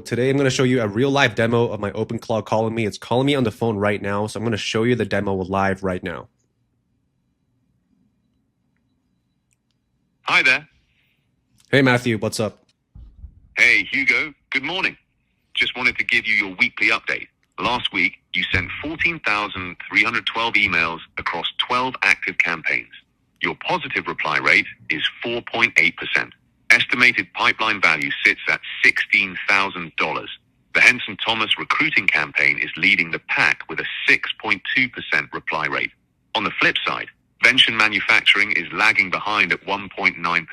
Today I'm going to show you a real live demo of my OpenClaw calling me. It's calling me on the phone right now, so I'm going to show you the demo live right now. Hi there. Hey Matthew, what's up? Hey Hugo, good morning. Just wanted to give you your weekly update. Last week, you sent 14,312 emails across 12 active campaigns. Your positive reply rate is 4.8%. Estimated pipeline value sits at $16,000. The Henson Thomas recruiting campaign is leading the pack with a 6.2% reply rate. On the flip side, Vention Manufacturing is lagging behind at 1.9%.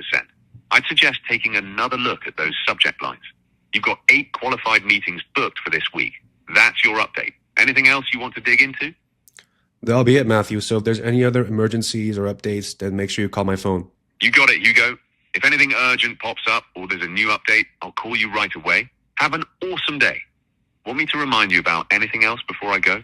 I'd suggest taking another look at those subject lines. You've got 8 qualified meetings booked for this week. That's your update. Anything else you want to dig into? That'll be it, Matthew. So if there's any other emergencies or updates, then make sure you call my phone. You got it, Hugo. If anything urgent pops up or there's a new update, I'll call you right away. Have an awesome day. Want me to remind you about anything else before I go?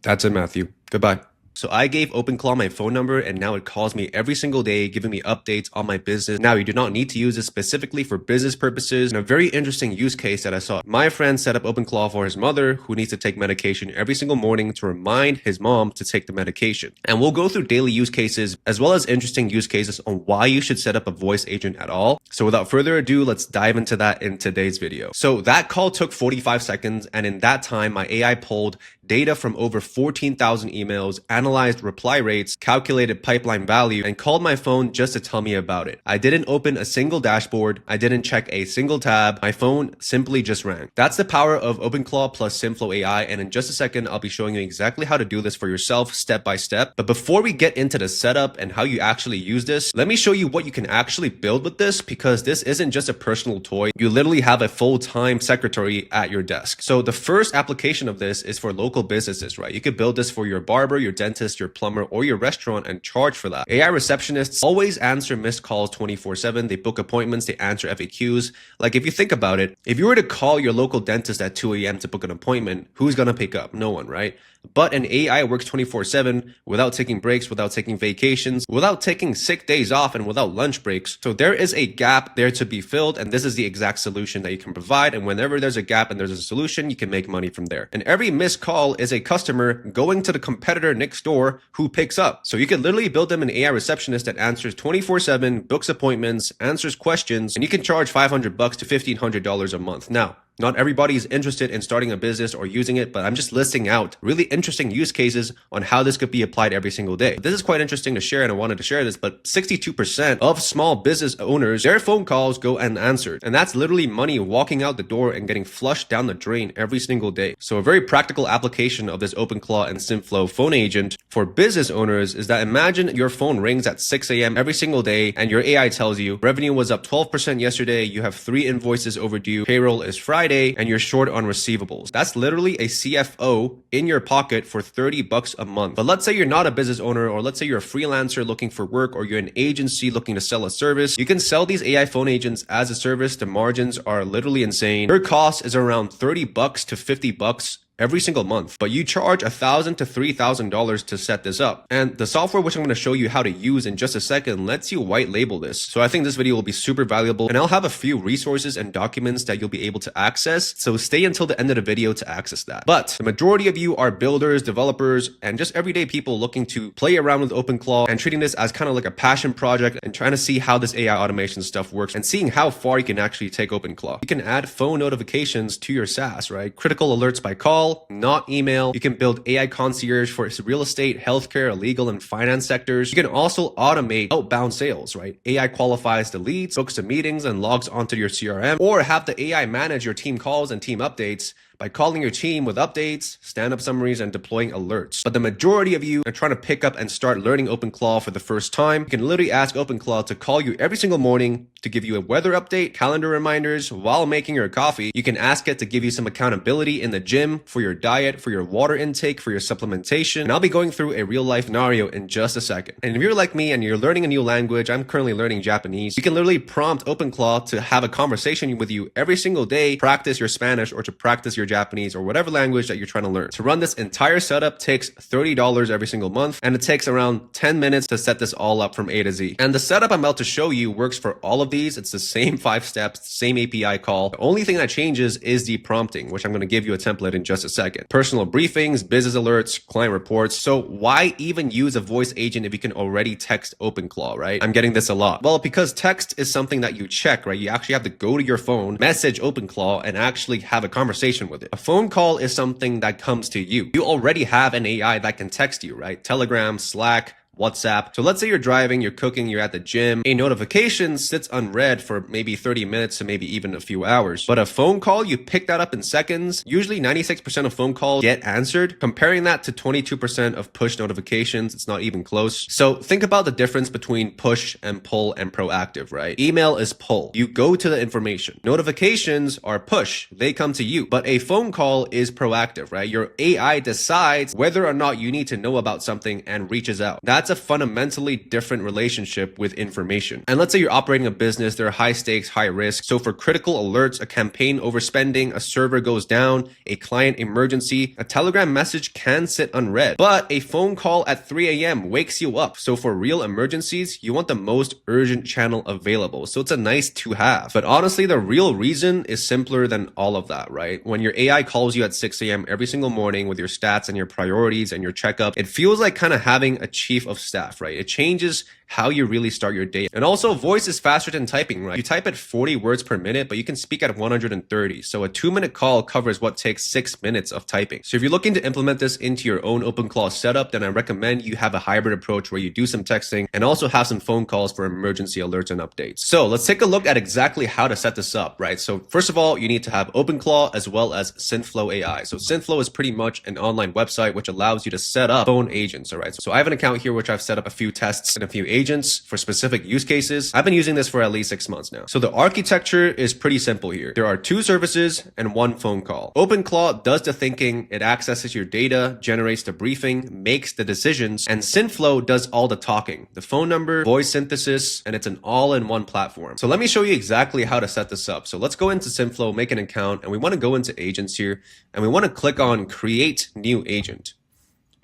That's it, Matthew. Goodbye. So I gave OpenClaw my phone number and now it calls me every single day giving me updates on my business. Now you do not need to use this specifically for business purposes. And a very interesting use case that I saw. My friend set up OpenClaw for his mother who needs to take medication every single morning to remind his mom to take the medication. And we'll go through daily use cases as well as interesting use cases on why you should set up a voice agent at all. So without further ado, let's dive into that in today's video. So that call took 45 seconds. And in that time, my AI pulled data from over 14,000 emails, analyzed reply rates, calculated pipeline value, and called my phone just to tell me about it. I didn't open a single dashboard. I didn't check a single tab. My phone simply just rang. That's the power of OpenClaw plus Synthflow AI. And in just a second, I'll be showing you exactly how to do this for yourself step by step. But before we get into the setup and how you actually use this, let me show you what you can actually build with this, because this isn't just a personal toy. You literally have a full-time secretary at your desk. So the first application of this is for local businesses, right? You could build this for your barber, your dentist, your plumber, or your restaurant and charge for that. AI receptionists always answer missed calls 24/7. They book appointments, they answer FAQs. Like if you think about it, if you were to call your local dentist at 2 a.m. to book an appointment, who's gonna pick up? No one, right? But an AI works 24/7 without taking breaks, without taking vacations, without taking sick days off, and without lunch breaks. So there is a gap there to be filled, and this is the exact solution that you can provide. And whenever there's a gap and there's a solution, you can make money from there. And every missed call is a customer going to the competitor next door who picks up. So you could literally build them an AI receptionist that answers 24/7, books appointments, answers questions, and you can charge $500 to $1,500 a month. Now, not everybody is interested in starting a business or using it, but I'm just listing out really interesting use cases on how this could be applied every single day. This is quite interesting to share, and I wanted to share this, but 62% of small business owners, their phone calls go unanswered. And that's literally money walking out the door and getting flushed down the drain every single day. So a very practical application of this OpenClaw and Synthflow phone agent for business owners is that imagine your phone rings at 6 a.m. every single day and your AI tells you revenue was up 12% yesterday, you have 3 invoices overdue, payroll is Friday, and you're short on receivables. That's literally a CFO in your pocket for $30 a month. But let's say you're not a business owner, or let's say you're a freelancer looking for work, or you're an agency looking to sell a service. You can sell these AI phone agents as a service. The margins are literally insane. Your cost is around $30 to $50 every single month, but you charge $1,000 to $3,000 to set this up. And the software, which I'm going to show you how to use in just a second, lets you white label this. So I think this video will be super valuable, and I'll have a few resources and documents that you'll be able to access. So stay until the end of the video to access that. But the majority of you are builders, developers, and just everyday people looking to play around with OpenClaw and treating this as kind of like a passion project and trying to see how this AI automation stuff works and seeing how far you can actually take OpenClaw. You can add phone notifications to your SaaS, right? Critical alerts by call, not email. You can build AI concierge for real estate, healthcare, legal, and finance sectors. You can also automate outbound sales, right? AI qualifies the leads, books the meetings, and logs onto your CRM, or have the AI manage your team calls and team updates by calling your team with updates, stand-up summaries, and deploying alerts. But the majority of you are trying to pick up and start learning OpenClaw for the first time. You can literally ask OpenClaw to call you every single morning to give you a weather update, calendar reminders while making your coffee. You can ask it to give you some accountability in the gym, for your diet, for your water intake, for your supplementation. And I'll be going through a real life scenario in just a second. And if you're like me and you're learning a new language, I'm currently learning Japanese, you can literally prompt OpenClaw to have a conversation with you every single day, practice your Spanish or to practice your Japanese, or whatever language that you're trying to learn. To run this entire setup takes $30 every single month, and it takes around 10 minutes to set this all up from A to Z. And the setup I'm about to show you works for all of these. It's the same 5 steps, same API call. The only thing that changes is the prompting, which I'm going to give you a template in just a second. Personal briefings, business alerts, client reports. So why even use a voice agent if you can already text OpenClaw, right? I'm getting this a lot. Well, because text is something that you check, right? You actually have to go to your phone, message OpenClaw, and actually have a conversation with it. A phone call is something that comes to you. You already have an AI that can text you, right? Telegram, Slack, WhatsApp. So let's say you're driving, you're cooking, you're at the gym. A notification sits unread for maybe 30 minutes to maybe even a few hours. But a phone call, you pick that up in seconds. Usually 96% of phone calls get answered. Comparing that to 22% of push notifications, it's not even close. So think about the difference between push and pull and proactive, right? Email is pull. You go to the information. Notifications are push. They come to you. But a phone call is proactive, right? Your AI decides whether or not you need to know about something and reaches out. That's a fundamentally different relationship with information. And let's say you're operating a business, there are high stakes, high risk. So for critical alerts, a campaign overspending, a server goes down, a client emergency, a Telegram message can sit unread. But a phone call at 3 a.m. wakes you up. So for real emergencies, you want the most urgent channel available. So it's a nice to have. But honestly, the real reason is simpler than all of that, right? When your AI calls you at 6 a.m. every single morning with your stats and your priorities and your checkup, it feels like kind of having a chief of staff, right? It changes how you really start your day. And also voice is faster than typing, right? You type at 40 words per minute, but you can speak at 130. So a 2-minute call covers what takes 6 minutes of typing. So if you're looking to implement this into your own OpenClaw setup, then I recommend you have a hybrid approach where you do some texting and also have some phone calls for emergency alerts and updates. So let's take a look at exactly how to set this up, right? So first of all, you need to have OpenClaw as well as Synthflow AI. So Synthflow is pretty much an online website which allows you to set up phone agents, all right? So I have an account here which I've set up a few tests and a few agents for specific use cases. I've been using this for at least 6 months now. So the architecture is pretty simple here. There are 2 services and 1 phone call. OpenClaw does the thinking, it accesses your data, generates the briefing, makes the decisions, and Synthflow does all the talking, the phone number, voice synthesis, and it's an all-in-one platform. So let me show you exactly how to set this up. So let's go into Synthflow, make an account, and we want to go into agents here, and we want to click on create new agent.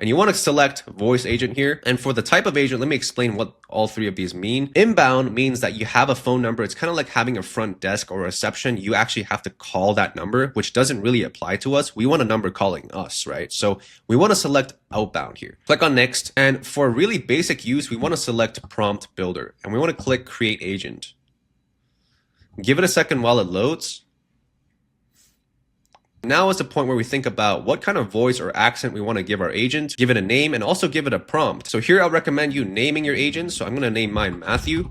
And you want to select voice agent here. And for the type of agent, let me explain what all 3 of these mean. Inbound means that you have a phone number. It's kind of like having a front desk or a reception. You actually have to call that number, which doesn't really apply to us. We want a number calling us, right? So we want to select outbound here. Click on next. And for really basic use, we want to select prompt builder. And we want to click create agent. Give it a second while it loads. Now is the point where we think about what kind of voice or accent we want to give our agent, give it a name, and also give it a prompt. So here I'll recommend you naming your agent. So I'm going to name mine Matthew.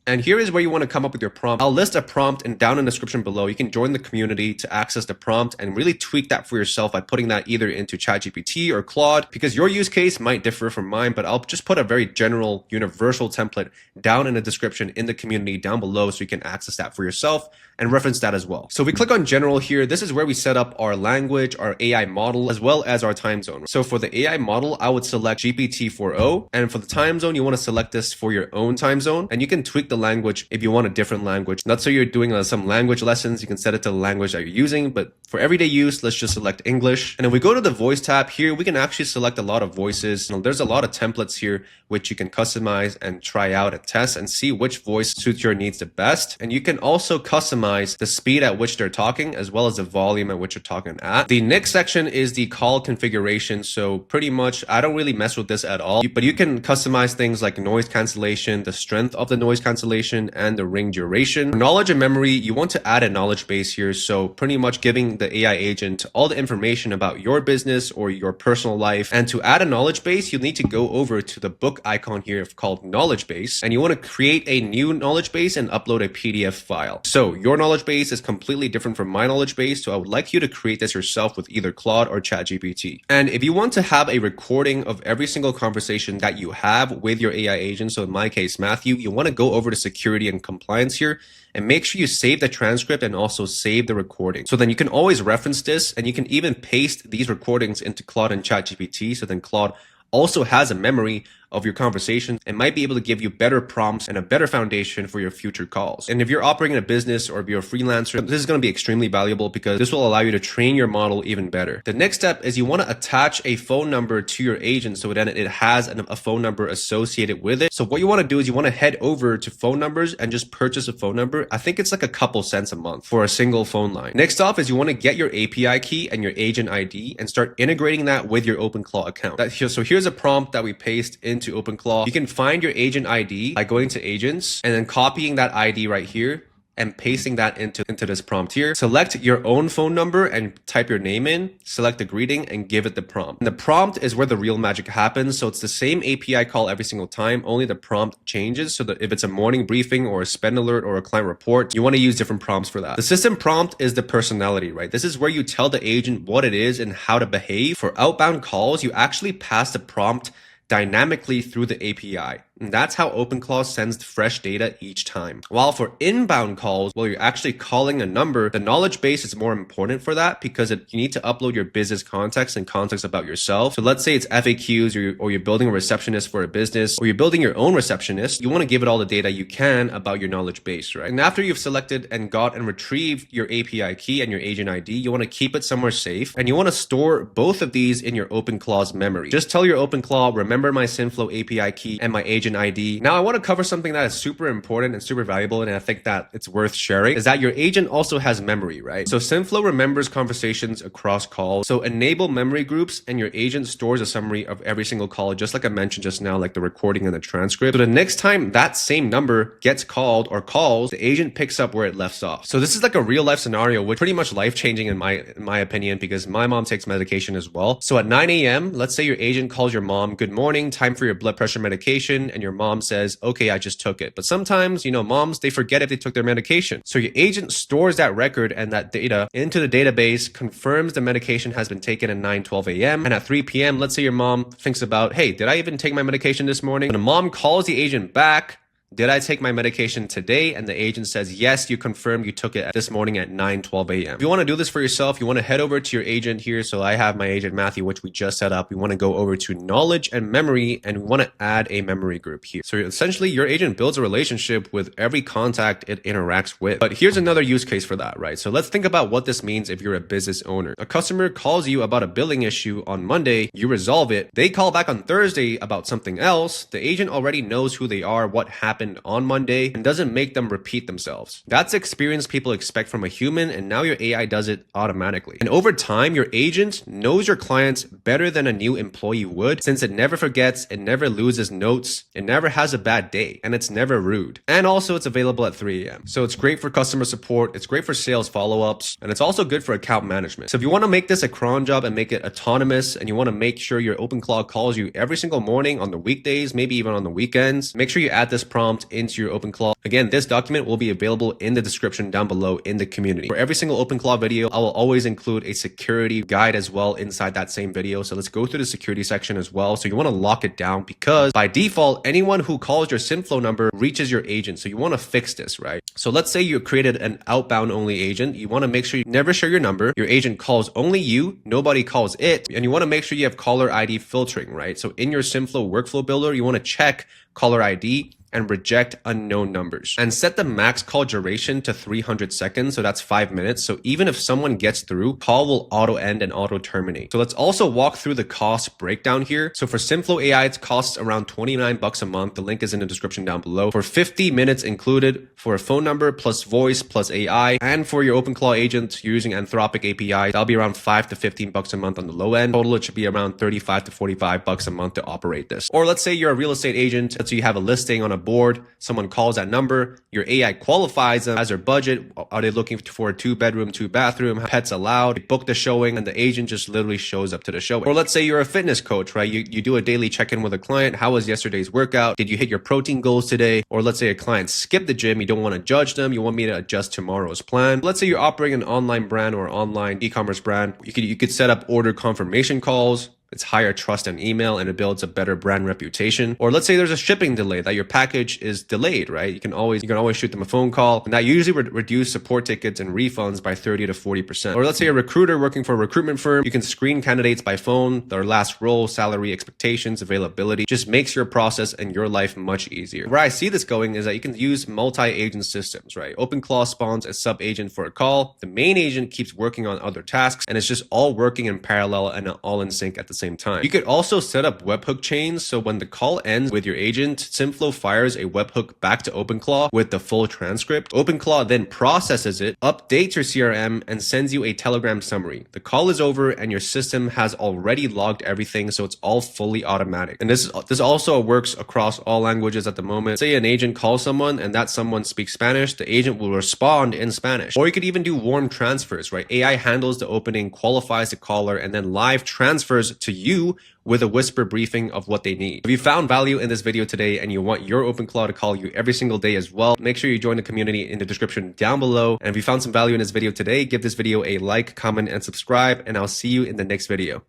And here is where you want to come up with your prompt. I'll list a prompt and down in the description below. You can join the community to access the prompt and really tweak that for yourself by putting that either into ChatGPT or Claude, because your use case might differ from mine, but I'll just put a very general universal template down in the description in the community down below so you can access that for yourself and reference that as well. So if we click on general here, this is where we set up our language, our AI model, as well as our time zone. So for the AI model, I would select GPT-4o. And for the time zone, you want to select this for your own time zone. And you can tweak the language if you want a different language. Not so you're doing some language lessons, you can set it to the language that you're using, but for everyday use, let's just select English. And if we go to the voice tab here, we can actually select a lot of voices. There's a lot of templates here, which you can customize and try out and test and see which voice suits your needs the best. And you can also customize the speed at which they're talking, as well as the volume at which you're talking at. The next section is the call configuration. So pretty much, I don't really mess with this at all, but you can customize things like noise cancellation, the strength of the noise cancellation, and the ring duration. For knowledge and memory, you want to add a knowledge base here. So pretty much giving the AI agent all the information about your business or your personal life. And to add a knowledge base, you need to go over to the book icon here called knowledge base. And you want to create a new knowledge base and upload a PDF file. So your knowledge base is completely different from my knowledge base. So I would like you to create this yourself with either Claude or ChatGPT. And if you want to have a recording of every single conversation that you have with your AI agent, so in my case, Matthew, you want to go over to security and compliance here and make sure you save the transcript and also save the recording. So then you can always reference this, and you can even paste these recordings into Claude and ChatGPT. So then Claude also has a memory of your conversations and might be able to give you better prompts and a better foundation for your future calls. And if you're operating a business or if you're a freelancer, this is going to be extremely valuable because this will allow you to train your model even better. The next step is you want to attach a phone number to your agent so then it has a phone number associated with it. So what you want to do is you want to head over to phone numbers and just purchase a phone number. I think it's like a couple cents a month for a single phone line. Next off is you want to get your API key and your agent ID and start integrating that with your OpenClaw account. So here's a prompt that we paste into OpenClaw. You can find your agent ID by going to agents and then copying that ID right here and pasting that into this prompt here. Select your own phone number and type your name in, select the greeting and give it the prompt. And the prompt is where the real magic happens. So it's the same API call every single time, only the prompt changes. So that if it's a morning briefing or a spend alert or a client report, you want to use different prompts for that. The system prompt is the personality, right? This is where you tell the agent what it is and how to behave. For outbound calls, you actually pass the prompt dynamically through the API. And that's how OpenClaw sends fresh data each time. While for inbound calls, well, you're actually calling a number, the knowledge base is more important for that because you need to upload your business context and context about yourself. So let's say it's FAQs or you're building a receptionist for a business or you're building your own receptionist. You want to give it all the data you can about your knowledge base, right? And after you've selected and got and retrieved your API key and your agent ID, you want to keep it somewhere safe and you want to store both of these in your OpenClaw's memory. Just tell your OpenClaw, remember my Synthflow API key and my agent ID. Now I want to cover something that is super important and super valuable and I think that it's worth sharing is that your agent also has memory, right? So Synthflow remembers conversations across calls. So enable memory groups and your agent stores a summary of every single call, just like I mentioned just now, like the recording and the transcript. So the next time that same number gets called or calls, the agent picks up where it left off. So this is like a real life scenario, which pretty much life changing in my opinion, because my mom takes medication as well. So at 9 a.m., let's say your agent calls your mom, good morning, time for your blood pressure medication. And your mom says, okay, I just took it. But sometimes, moms, they forget if they took their medication. So your agent stores that record and that data into the database, confirms the medication has been taken at 9:12 a.m. And at 3 p.m., let's say your mom thinks about, hey, did I even take my medication this morning? And the mom calls the agent back. Did I take my medication today? And the agent says, yes, you confirmed you took it this morning at 9:12 a.m. If you want to do this for yourself, you want to head over to your agent here. So I have my agent, Matthew, which we just set up. We want to go over to knowledge and memory, and we want to add a memory group here. So essentially your agent builds a relationship with every contact it interacts with. But here's another use case for that, right? So let's think about what this means if you're a business owner. A customer calls you about a billing issue on Monday, you resolve it. They call back on Thursday about something else. The agent already knows who they are, what happened on Monday, and doesn't make them repeat themselves. That's experience people expect from a human, and now your AI does it automatically. And over time, your agent knows your clients better than a new employee would, since it never forgets, it never loses notes, it never has a bad day, and it's never rude. And also it's available at 3 a.m. So it's great for customer support, it's great for sales follow-ups, and it's also good for account management. So if you want to make this a cron job and make it autonomous, and you want to make sure your OpenClaw calls you every single morning on the weekdays, maybe even on the weekends, make sure you add this prompt into your OpenClaw. Again, this document will be available in the description down below in the community. For every single OpenClaw video, I will always include a security guide as well inside that same video. So let's go through the security section as well. So you want to lock it down because by default, anyone who calls your Synthflow number reaches your agent. So you want to fix this, right? So let's say you created an outbound only agent. You want to make sure you never share your number. Your agent calls only you, nobody calls it. And you want to make sure you have caller ID filtering, right? So in your Synthflow workflow builder, you want to check caller ID and reject unknown numbers. And set the max call duration to 300 seconds, so that's 5 minutes. So even if someone gets through, call will auto end and auto terminate. So let's also walk through the cost breakdown here. So for Synthflow AI, it costs around $29 a month. The link is in the description down below. For 50 minutes included, for a phone number plus voice plus AI, and for your OpenClaw agent using Anthropic API, that'll be around $5 to $15 a month on the low end. Total, it should be around $35 to $45 a month to operate this. Or let's say you're a real estate agent, let's say you have a listing on a board, someone calls that number, your AI qualifies them as their budget. Are they looking for a 2-bedroom, 2-bathroom, pets allowed? You book the showing and the agent just literally shows up to the showing. Or let's say you're a fitness coach, right? You do a daily check-in with a client. How was yesterday's workout? Did you hit your protein goals today? Or let's say a client skipped the gym. You don't want to judge them. You want me to adjust tomorrow's plan. Let's say you're operating an online brand or online e-commerce brand. You could set up order confirmation calls. It's higher trust in email and it builds a better brand reputation. Or let's say there's a shipping delay, that your package is delayed, right? You can always shoot them a phone call, and that usually reduce support tickets and refunds by 30 to 40%. Or let's say a recruiter working for a recruitment firm, you can screen candidates by phone, their last role, salary, expectations, availability. Just makes your process and your life much easier. Where I see this going is that you can use multi-agent systems, right? OpenClaw spawns a sub-agent for a call. The main agent keeps working on other tasks, and it's just all working in parallel and all in sync at the same time. You could also set up webhook chains, so when the call ends with your agent, Synthflow fires a webhook back to OpenClaw with the full transcript. OpenClaw then processes it, updates your CRM, and sends you a Telegram summary. The call is over and your system has already logged everything, so it's all fully automatic. And this also works across all languages at the moment. Say an agent calls someone and that someone speaks Spanish, the agent will respond in Spanish. Or you could even do warm transfers, right? AI handles the opening, qualifies the caller, and then live transfers to you with a whisper briefing of what they need. If you found value in this video today and you want your OpenClaw to call you every single day as well, make sure you join the community in the description down below. And if you found some value in this video today, give this video a like, comment, and subscribe, and I'll see you in the next video.